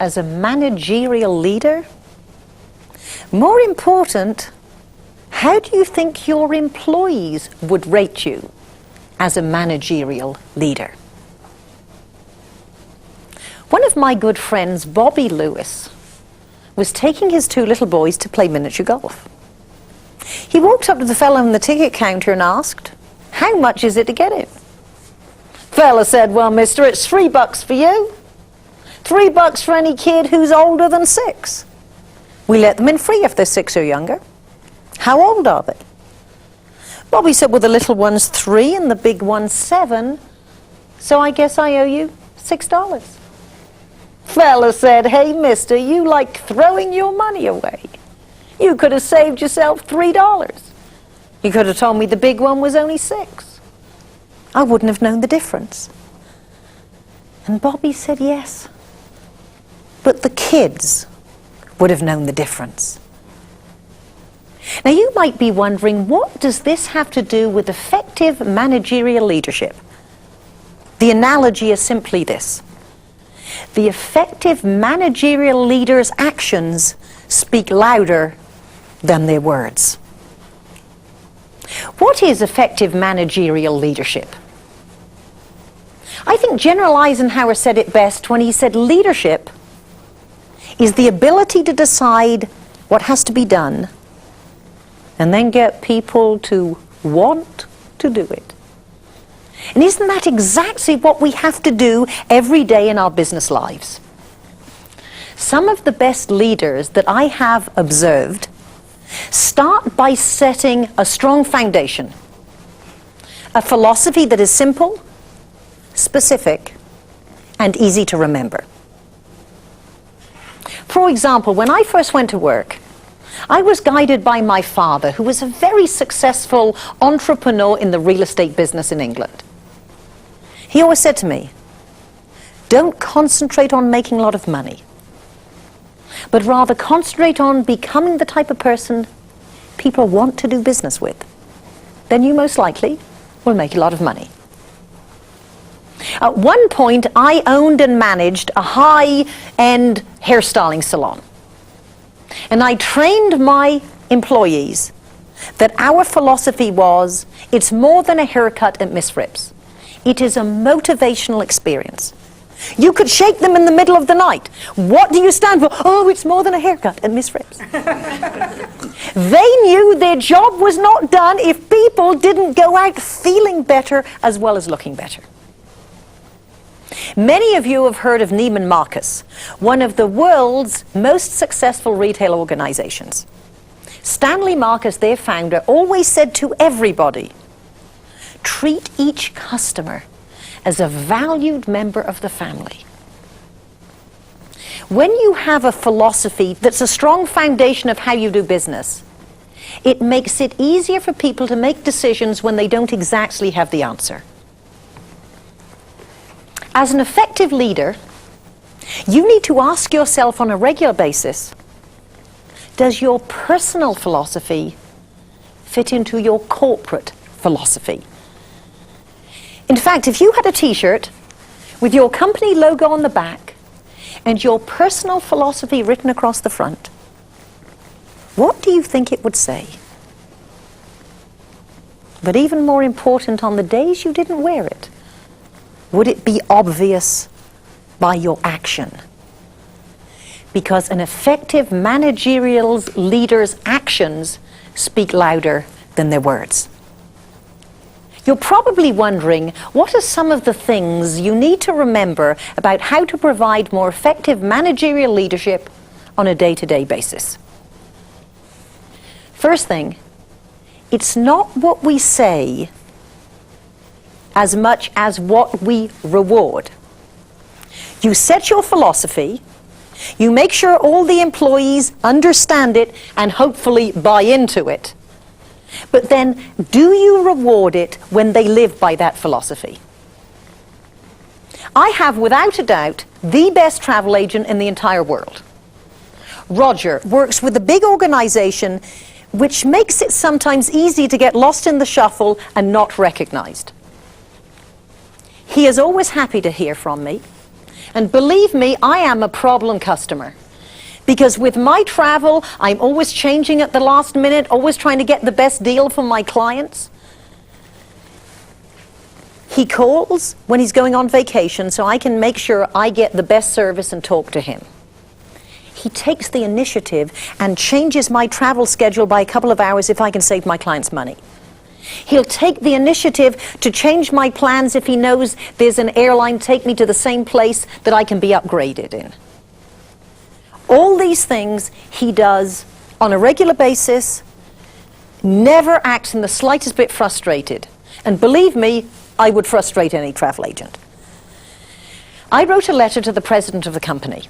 as a managerial leader? More important, how do you think your employees would rate you as a managerial leader? One of my good friends, Bobby Lewis, was taking his 2 little boys to play miniature golf. He walked up to the fellow on the ticket counter and asked, "How much is it to get in?" Fella said, "Well, mister, it's $3 for you. $3 for any kid who's older than 6. We let them in free if they're 6 or younger." "How old are they?" Bobby said, "Well, the little one's 3 and the big one's 7, so I guess I owe you $6. Fella said, "Hey, mister, you like throwing your money away. You could have saved yourself $3. You could have told me the big one was only 6. I wouldn't have known the difference." And Bobby said, "Yes, but the kids would have known the difference." Now you might be wondering, what does this have to do with effective managerial leadership? The analogy is simply this: the effective managerial leader's actions speak louder than their words. What is effective managerial leadership? I think General Eisenhower said it best when he said leadership is the ability to decide what has to be done and then get people to want to do it. And isn't that exactly what we have to do every day in our business lives? Some of the best leaders that I have observed start by setting a strong foundation, a philosophy that is simple, specific, and easy to remember. For example, when I first went to work, I was guided by my father, who was a very successful entrepreneur in the real estate business in England. He always said to me, "Don't concentrate on making a lot of money, but rather concentrate on becoming the type of person people want to do business with. Then you most likely will make a lot of money." At one point, I owned and managed a high-end hairstyling salon. And I trained my employees that our philosophy was, it's more than a haircut at Miss Fripp's. It is a motivational experience. You could shake them in the middle of the night. "What do you stand for?" "Oh, it's more than a haircut at Miss Fripp's." They knew their job was not done if people didn't go out feeling better as well as looking better. Many of you have heard of Neiman Marcus, one of the world's most successful retail organizations. Stanley Marcus, their founder, always said to everybody, "Treat each customer as a valued member of the family." When you have a philosophy that's a strong foundation of how you do business, it makes it easier for people to make decisions when they don't exactly have the answer. As an effective leader, you need to ask yourself on a regular basis, does your personal philosophy fit into your corporate philosophy? In fact, if you had a t-shirt with your company logo on the back and your personal philosophy written across the front, what do you think it would say? But even more important, on the days you didn't wear it, would it be obvious by your action? Because an effective managerial leader's actions speak louder than their words. You're probably wondering, what are some of the things you need to remember about how to provide more effective managerial leadership on a day-to-day basis? First thing, it's not what we say as much as what we reward. You set your philosophy, you make sure all the employees understand it and hopefully buy into it. But then, do you reward it when they live by that philosophy? I have, without a doubt, the best travel agent in the entire world. Roger works with a big organization which makes it sometimes easy to get lost in the shuffle and not recognized. He is always happy to hear from me, And believe me, I am a problem customer. Because with my travel, I'm always changing at the last minute, always trying to get the best deal for my clients. He calls when he's going on vacation so I can make sure I get the best service and talk to him. He takes the initiative and changes my travel schedule by a couple of hours if I can save my clients money. He'll take the initiative to change my plans if he knows there's an airline take me to the same place that I can be upgraded in. All these things he does on a regular basis, never acts in the slightest bit frustrated. And believe me, I would frustrate any travel agent. I wrote a letter to the president of the company.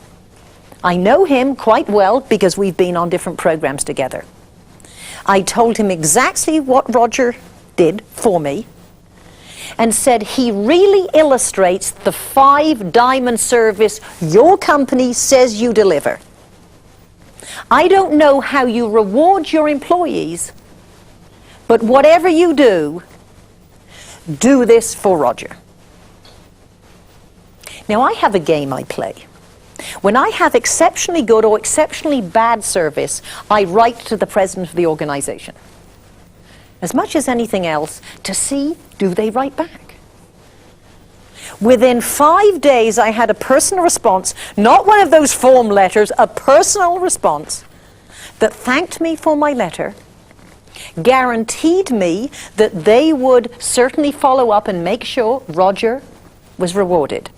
I know him quite well because we've been on different programs together. I told him exactly what Roger did for me and said he really illustrates the 5-diamond service your company says you deliver. I don't know how you reward your employees, but whatever you do, do this for Roger. Now, I have a game I play. When I have exceptionally good or exceptionally bad service, I write to the president of the organization, as much as anything else, to see, do they write back? Within 5 days, I had a personal response, not one of those form letters, a personal response that thanked me for my letter, guaranteed me that they would certainly follow up and make sure Roger was rewarded.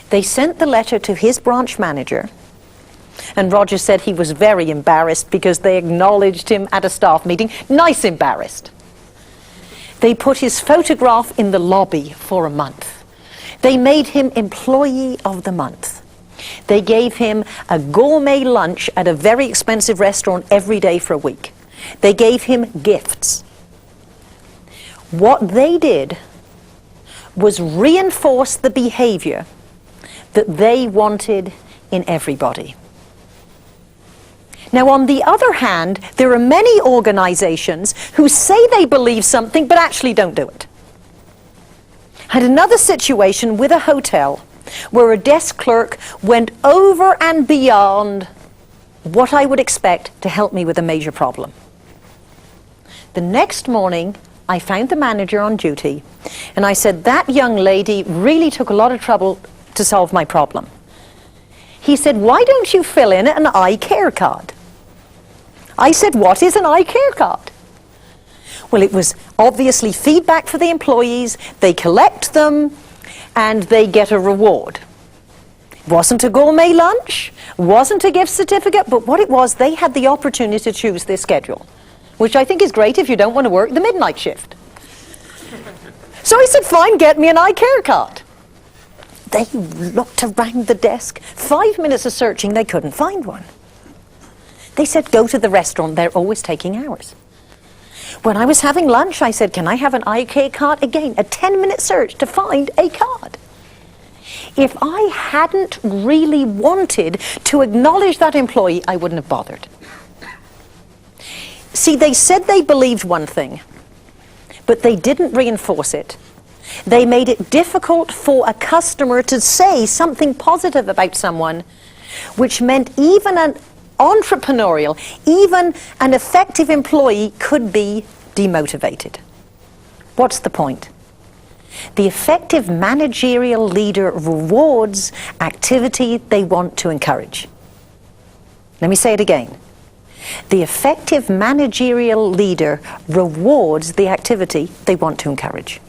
They sent the letter to his branch manager, and Roger said he was very embarrassed because they acknowledged him at a staff meeting. Nice embarrassed. They put his photograph in the lobby for a month. They made him Employee of the Month. They gave him a gourmet lunch at a very expensive restaurant every day for a week. They gave him gifts. What they did was reinforce the behavior that they wanted in everybody. Now, on the other hand, there are many organizations who say they believe something but actually don't do it. I had another situation with a hotel where a desk clerk went over and beyond what I would expect to help me with a major problem. The next morning, I found the manager on duty, and I said, that young lady really took a lot of trouble to solve my problem. He said, why don't you fill in an iCare card? I said, what is an iCare card? Well, it was obviously feedback for the employees. They collect them, and they get a reward. It wasn't a gourmet lunch, wasn't a gift certificate, but what it was, they had the opportunity to choose their schedule, which I think is great if you don't want to work the midnight shift. So I said, fine, get me an iCare card. They looked around the desk. 5 minutes of searching, they couldn't find one. They said, go to the restaurant, they're always taking ours. When I was having lunch, I said, can I have an iCare card? Again, a 10-minute search to find a card. If I hadn't really wanted to acknowledge that employee, I wouldn't have bothered. See, they said they believed one thing, but they didn't reinforce it. They made it difficult for a customer to say something positive about someone, which meant even an entrepreneurial, even an effective employee could be demotivated. What's the point? The effective managerial leader rewards activity they want to encourage. Let me say it again. The effective managerial leader rewards the activity they want to encourage.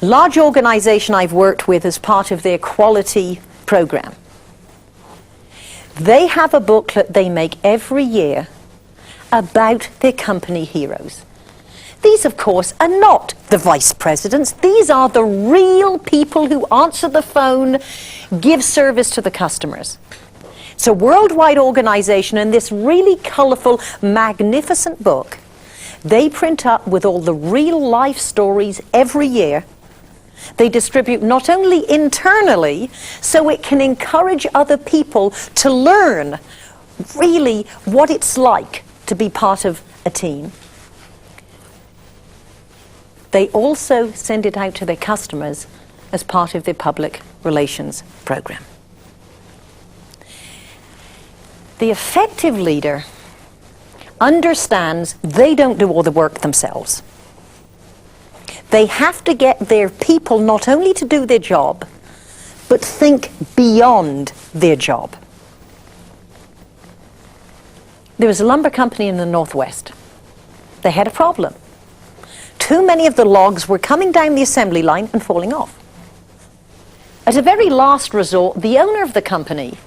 Large organization I've worked with as part of their quality program. They have a booklet they make every year about their company heroes. These, of course, are not the vice presidents. These are the real people who answer the phone, give service to the customers. It's a worldwide organization, and this really colorful, magnificent book, they print up with all the real-life stories every year. They distribute not only internally, so it can encourage other people to learn really what it's like to be part of a team. They also send it out to their customers as part of their public relations program. The effective leader understands they don't do all the work themselves. They have to get their people not only to do their job, but think beyond their job. There was a lumber company in the Northwest. They had a problem. Too many of the logs were coming down the assembly line and falling off. At a very last resort, the owner of the company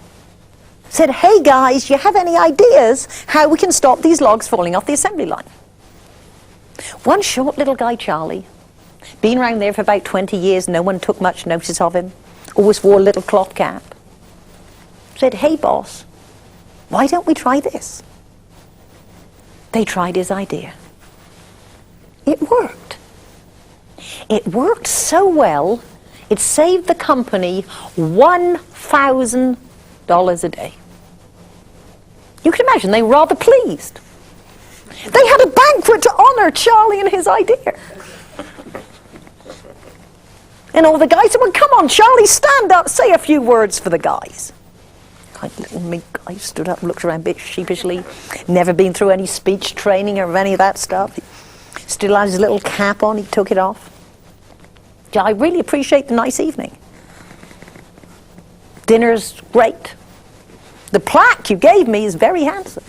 said, "Hey guys, you have any ideas how we can stop these logs falling off the assembly line?" One short little guy, Charlie, been around there for about 20 years, no one took much notice of him, always wore a little cloth cap, said, "Hey boss, why don't we try this?" They tried his idea. It worked. It worked so well, it saved the company $1,000 a day. You can imagine, they were rather pleased. They had a banquet to honor Charlie and his idea. And all the guys said, "Well, come on, Charlie, stand up, say a few words for the guys." Like little meek guy stood up and looked around a bit sheepishly, never been through any speech training or any of that stuff. He still had his little cap on, he took it off. "I really appreciate the nice evening. Dinner's great. The plaque you gave me is very handsome."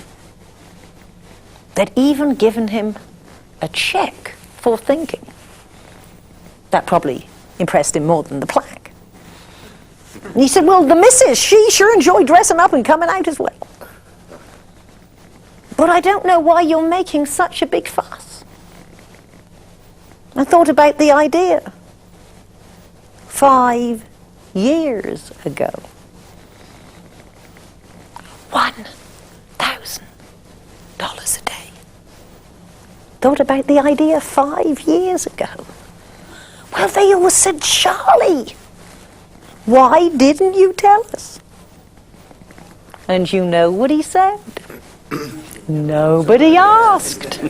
They'd even given him a check for thinking. That probably impressed him more than the plaque. And he said, "Well, the missus, she sure enjoyed dressing up and coming out as well. But I don't know why you're making such a big fuss. I thought about the idea 5 years ago. $1,000 a day. Thought about the idea 5 years ago. Well, they all said, 'Charlie, why didn't you tell us?' And you know what he said? Nobody asked.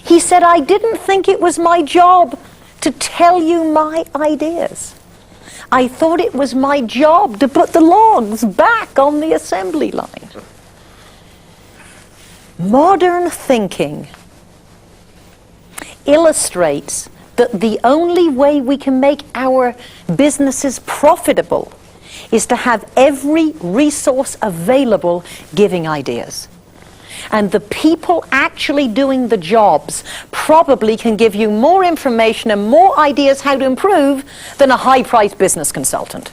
He said, 'I didn't think it was my job to tell you my ideas. I thought it was my job to put the logs back on the assembly line.'" Modern thinking illustrates that the only way we can make our businesses profitable is to have every resource available giving ideas. And the people actually doing the jobs probably can give you more information and more ideas how to improve than a high-priced business consultant.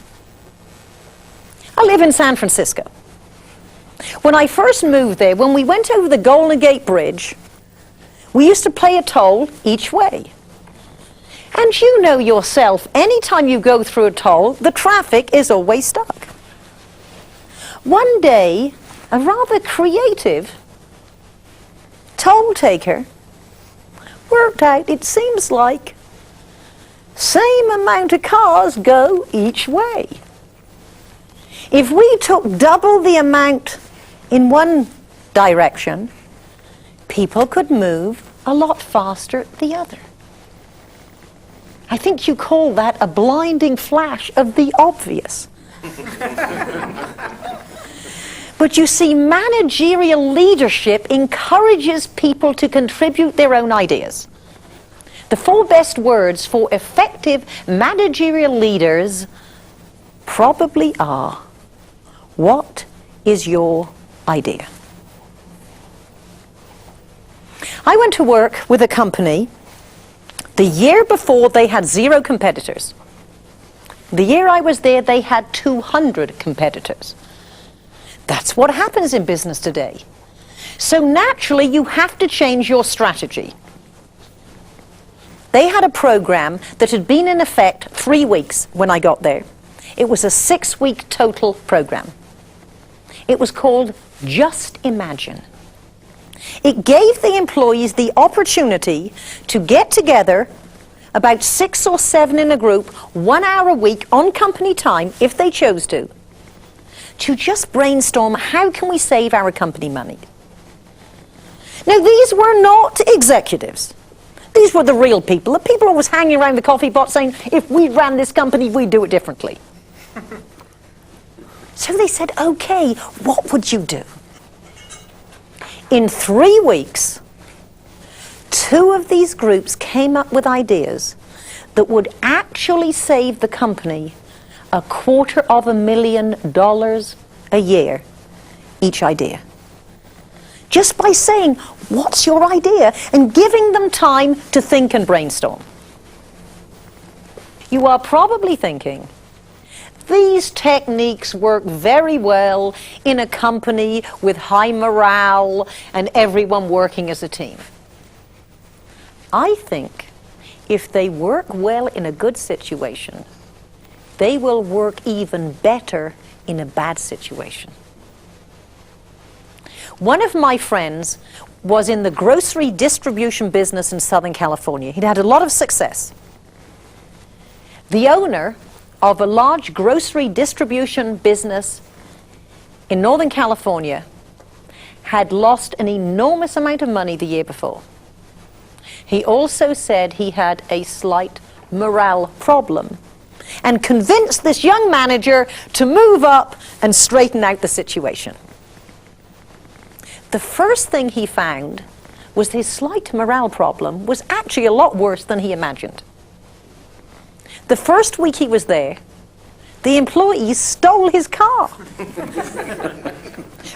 I live in San Francisco. When I first moved there, when we went over the Golden Gate Bridge, we used to pay a toll each way. And you know yourself, anytime you go through a toll, the traffic is always stuck. One day, a rather creative toll taker worked out it seems like same amount of cars go each way. If we took double the amount in one direction, people could move a lot faster the other. I think you call that a blinding flash of the obvious. But you see, managerial leadership encourages people to contribute their own ideas. The 4 best words for effective managerial leaders probably are, what is your idea? I went to work with a company the year before they had 0 competitors. The year I was there, they had 200 competitors. That's what happens in business today. So naturally, you have to change your strategy. They had a program that had been in effect 3 weeks when I got there. It was a 6-week total program. It was called Just Imagine. It gave the employees the opportunity to get together, about 6 or 7 in a group, 1 hour a week on company time, if they chose to just brainstorm, how can we save our company money? Now, these were not executives. These were the real people. The people always hanging around the coffee pot saying, if we ran this company, we'd do it differently. So they said, okay, what would you do? In 3 weeks, 2 of these groups came up with ideas that would actually save the company $250,000 a year, each idea. Just by saying, what's your idea? And giving them time to think and brainstorm. You are probably thinking, these techniques work very well in a company with high morale and everyone working as a team. I think if they work well in a good situation, they will work even better in a bad situation. One of my friends was in the grocery distribution business in Southern California. He'd had a lot of success. The owner of a large grocery distribution business in Northern California had lost an enormous amount of money the year before. He also said he had a slight morale problem and convinced this young manager to move up and straighten out the situation. The first thing he found was his slight morale problem was actually a lot worse than he imagined. The first week he was there, the employees stole his car.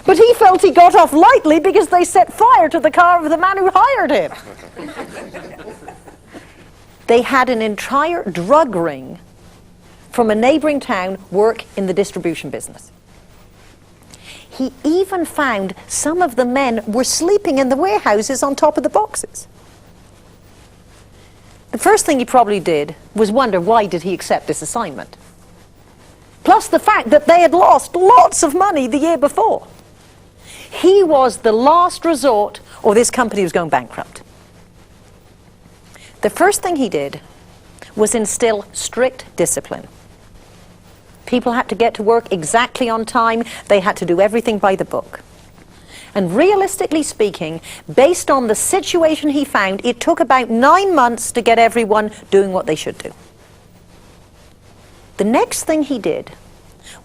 But he felt he got off lightly because they set fire to the car of the man who hired him. They had an entire drug ring from a neighboring town work in the distribution business. He even found some of the men were sleeping in the warehouses on top of the boxes. The first thing he probably did was wonder, why did he accept this assignment? Plus the fact that they had lost lots of money the year before. He was the last resort, or this company was going bankrupt. The first thing he did was instill strict discipline. People had to get to work exactly on time. They had to do everything by the book. And realistically speaking, based on the situation he found, it took about 9 months to get everyone doing what they should do. The next thing he did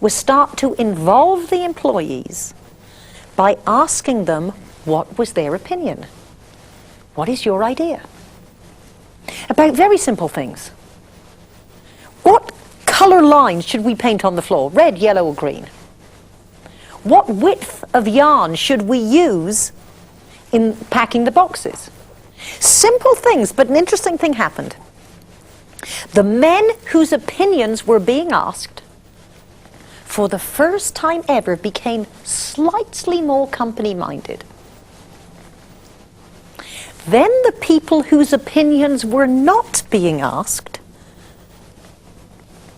was start to involve the employees by asking them what was their opinion. What is your idea? About very simple things. What color lines should we paint on the floor? Red, yellow, or green? What width of yarn should we use in packing the boxes? Simple things, but an interesting thing happened. The men whose opinions were being asked, for the first time ever, became slightly more company-minded. Then the people whose opinions were not being asked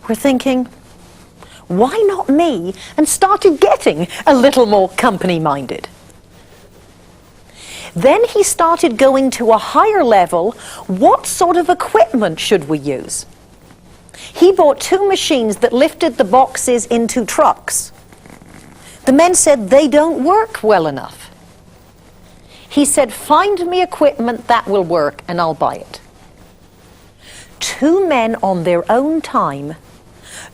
were thinking, why not me? And started getting a little more company-minded. Then he started going to a higher level. What sort of equipment should we use? He bought 2 machines that lifted the boxes into trucks. The men said they don't work well enough. He said, find me equipment that will work and I'll buy it. 2 men on their own time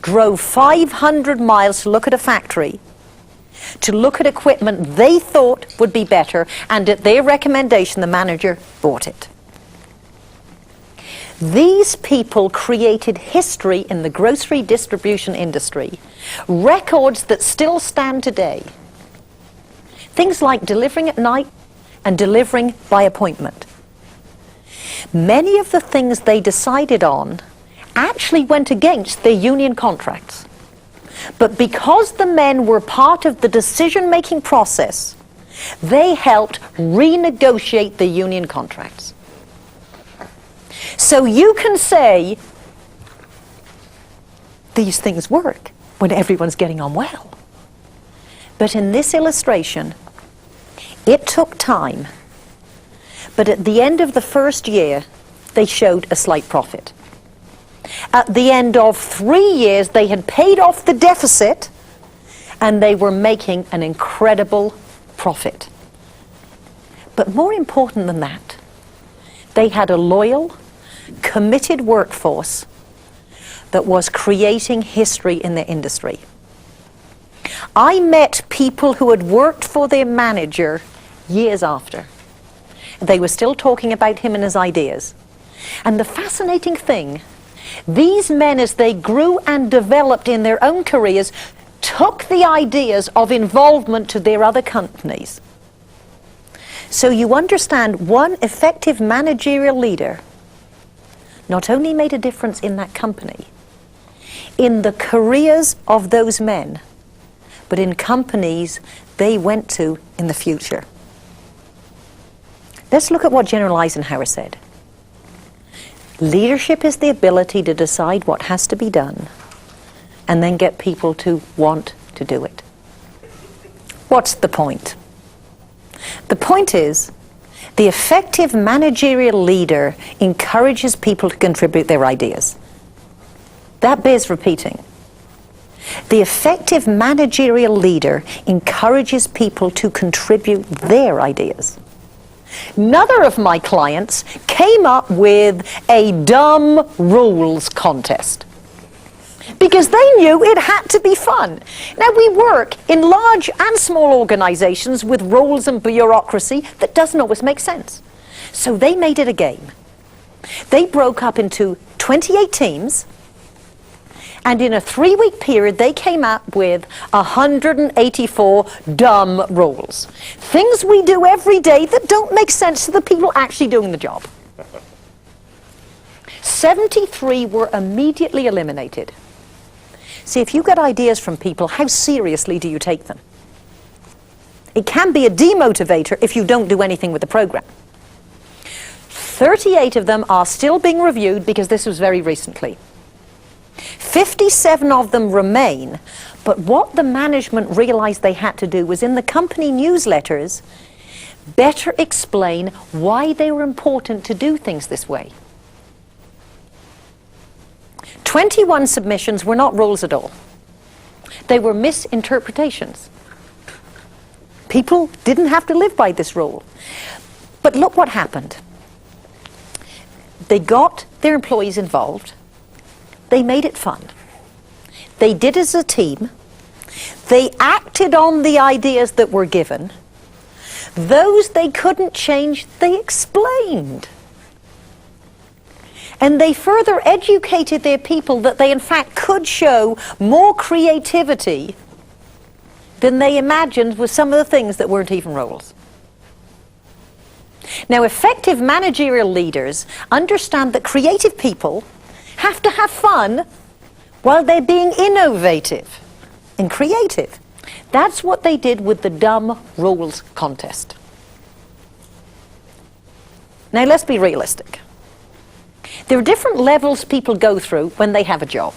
drove 500 miles to look at a factory, to look at equipment they thought would be better, and at their recommendation the manager bought it. These people created history in the grocery distribution industry, records that still stand today. Things like delivering at night and delivering by appointment. Many of the things they decided on actually went against their union contracts. But because the men were part of the decision-making process, they helped renegotiate the union contracts. So you can say, these things work when everyone's getting on well. But in this illustration, it took time. But at the end of the first year, they showed a slight profit. At the end of 3 years, they had paid off the deficit and they were making an incredible profit. But more important than that, They had a loyal, committed workforce that was creating history in their industry. I met people who had worked for their manager years after. They were still talking about him and his ideas. And the fascinating thing, these men, as they grew and developed in their own careers, took the ideas of involvement to their other companies. So you understand, one effective managerial leader not only made a difference in that company, in the careers of those men, but in companies they went to in the future. Let's look at what General Eisenhower said. Leadership is the ability to decide what has to be done and then get people to want to do it. What's the point? The point is, the effective managerial leader encourages people to contribute their ideas. That bears repeating. The effective managerial leader encourages people to contribute their ideas. Another of my clients came up with a dumb rules contest because they knew it had to be fun. Now, we work in large and small organizations with rules and bureaucracy that doesn't always make sense. So they made it a game. They broke up into 28 teams, and in a 3-week period, they came up with 184 dumb rules. Things we do every day that don't make sense to the people actually doing the job. 73 were immediately eliminated. See, if you get ideas from people, how seriously do you take them? It can be a demotivator if you don't do anything with the program. 38 of them are still being reviewed because this was very recently. 57 of them remain, but what the management realized they had to do was, in the company newsletters, better explain why they were important to do things this way. 21 submissions were not rules at all. They were misinterpretations. People didn't have to live by this rule. But look what happened. They got their employees involved. They made it fun. They did as a team. They acted on the ideas that were given. Those they couldn't change, they explained. And they further educated their people that they in fact could show more creativity than they imagined with some of the things that weren't even roles. Now, effective managerial leaders understand that creative people have to have fun while they're being innovative and creative. That's what they did with the dumb rules contest. Now, let's be realistic. There are different levels people go through when they have a job.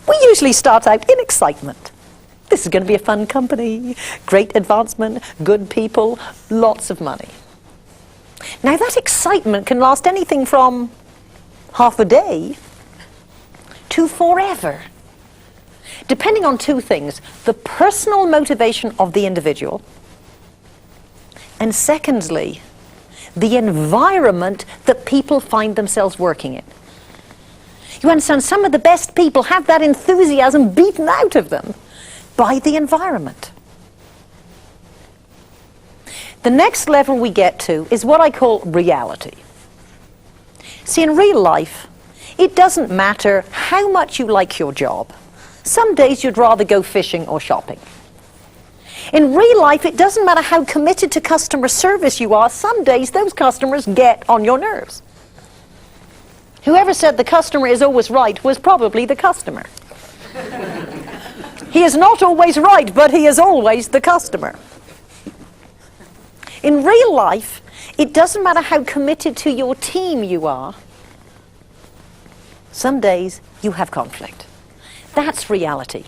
We usually start out in excitement. This is going to be a fun company, great advancement, good people, lots of money. Now, that excitement can last anything from half a day to forever, depending on two things: the personal motivation of the individual, and secondly, the environment that people find themselves working in. You understand, some of the best people have that enthusiasm beaten out of them by the environment. The next level we get to is what I call reality. See, in real life, it doesn't matter how much you like your job. Some days you'd rather go fishing or shopping. In real life, it doesn't matter how committed to customer service you are. Some days those customers get on your nerves. Whoever said the customer is always right was probably the customer. He is not always right, but he is always the customer. In real life, it doesn't matter how committed to your team you are. Some days you have conflict. That's reality.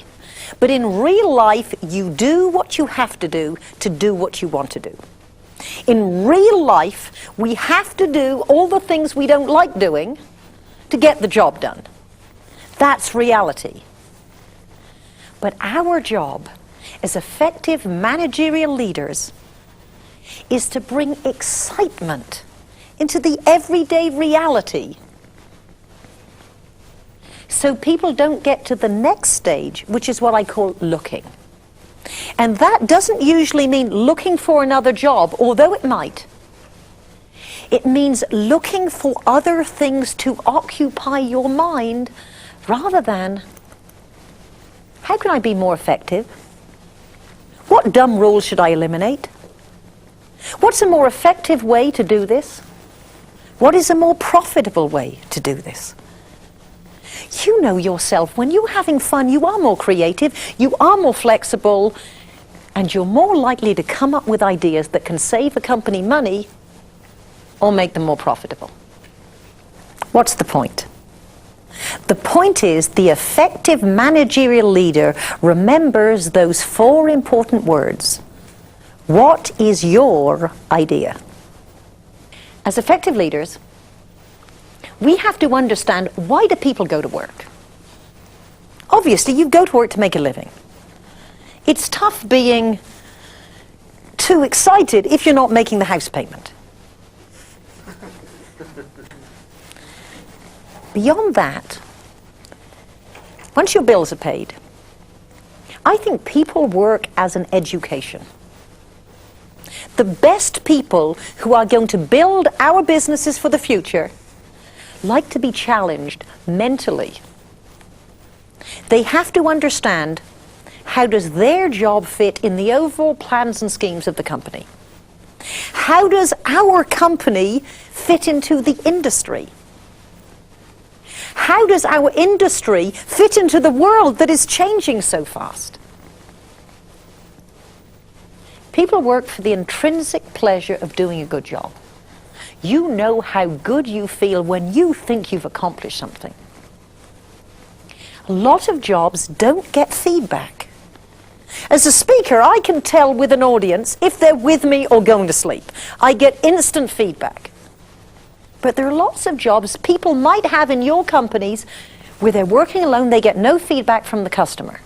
But in real life, you do what you have to do what you want to do. In real life, we have to do all the things we don't like doing to get the job done. That's reality. But our job as effective managerial leaders is to bring excitement into the everyday reality, so people don't get to the next stage, which is what I call looking. And that doesn't usually mean looking for another job, although it might. It means looking for other things to occupy your mind, rather than, how can I be more effective? What dumb rules should I eliminate? What's a more effective way to do this? What is a more profitable way to do this? You know yourself, when you're having fun, you are more creative, you are more flexible, and you're more likely to come up with ideas that can save a company money or make them more profitable. What's the point? The point is, the effective managerial leader remembers those 4 important words. What is your idea? As effective leaders, we have to understand, why do people go to work? Obviously, you go to work to make a living. It's tough being too excited if you're not making the house payment. Beyond that, once your bills are paid, I think people work as an education. The best people who are going to build our businesses for the future like to be challenged mentally. They have to understand, how does their job fit in the overall plans and schemes of the company? How does our company fit into the industry? How does our industry fit into the world that is changing so fast? People work for the intrinsic pleasure of doing a good job. You know how good you feel when you think you've accomplished something. A lot of jobs don't get feedback. As a speaker, I can tell with an audience if they're with me or going to sleep. I get instant feedback. But there are lots of jobs people might have in your companies where they're working alone, they get no feedback from the customer.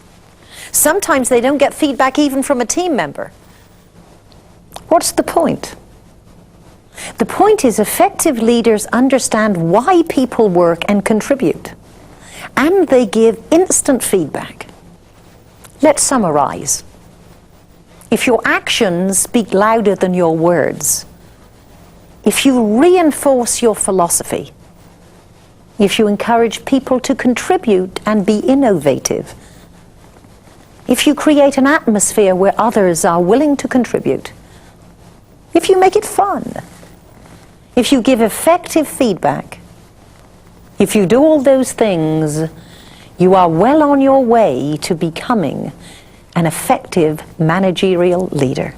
Sometimes they don't get feedback even from a team member. What's the point? The point is, effective leaders understand why people work and contribute, and they give instant feedback. Let's summarize. If your actions speak louder than your words, if you reinforce your philosophy, if you encourage people to contribute and be innovative, if you create an atmosphere where others are willing to contribute, if you make it fun, if you give effective feedback, if you do all those things, you are well on your way to becoming an effective managerial leader.